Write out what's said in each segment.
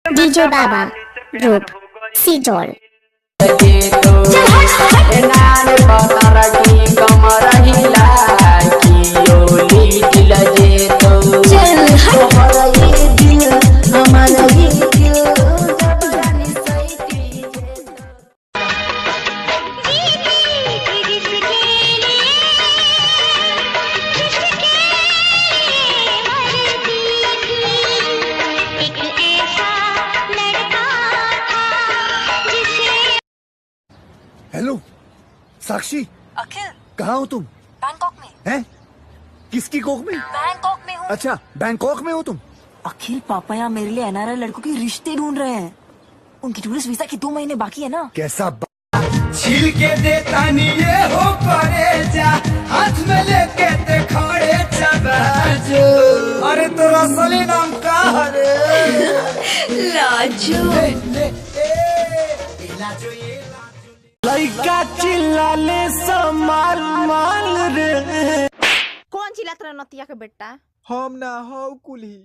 DJ बाबा group सीजोल। Hello साक्षी, अखिल, कहाँ हो तुम? बैंकॉक में। हैं? किसकी कोख में? बैंकॉक में हूँ। अच्छा, बैंकॉक में हो तुम? अखिल, पापा यहाँ मेरे लिए एनआरआई लड़कों के रिश्ते ढूंढ रहे हैं। उनकी टूरिस्ट वीजा की 2 महीने बाकी है ना। कैसा छील के देता नहीं ये हो करे जा, हाथ में लेके ते खड़े चबाजो। अरे तोरा असली नाम का है? लाजू। लइका चिल्लाले समाल माल रे। कौन चिल्लात रहा नतिया के बेटा? हम ना हो कुली।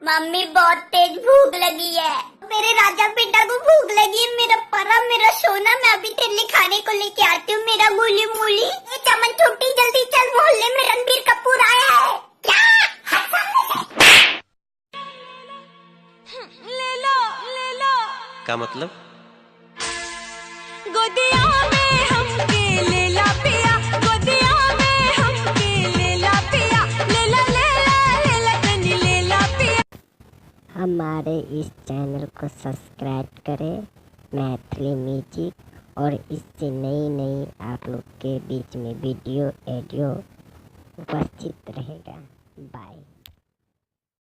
मम्मी बहुत तेज भूख लगी है। मेरे राजा बेटा को भूख लगी है। मेरा परा, मेरा सोना, मैं अभी तेरे लिए खाने को लेके आती हूँ। मेरा गोली मोली। ये चमन छोटी, जल्दी चल, मोहल्ले में रणबीर कपूर आया है। क्या? ले लो, ले लो। क्या मतलब? गोदिया में हमके ले ला पिया, गोदिया में हमके ले ला पिया, ले ला ले ला ले ला तनी ले ला पिया। हमारे इस चैनल को सब्सक्राइब करें मैथिली म्यूजिक, और इससे नई आप लोग के बीच में वीडियो एडियो उपस्थित रहेगा। बाय।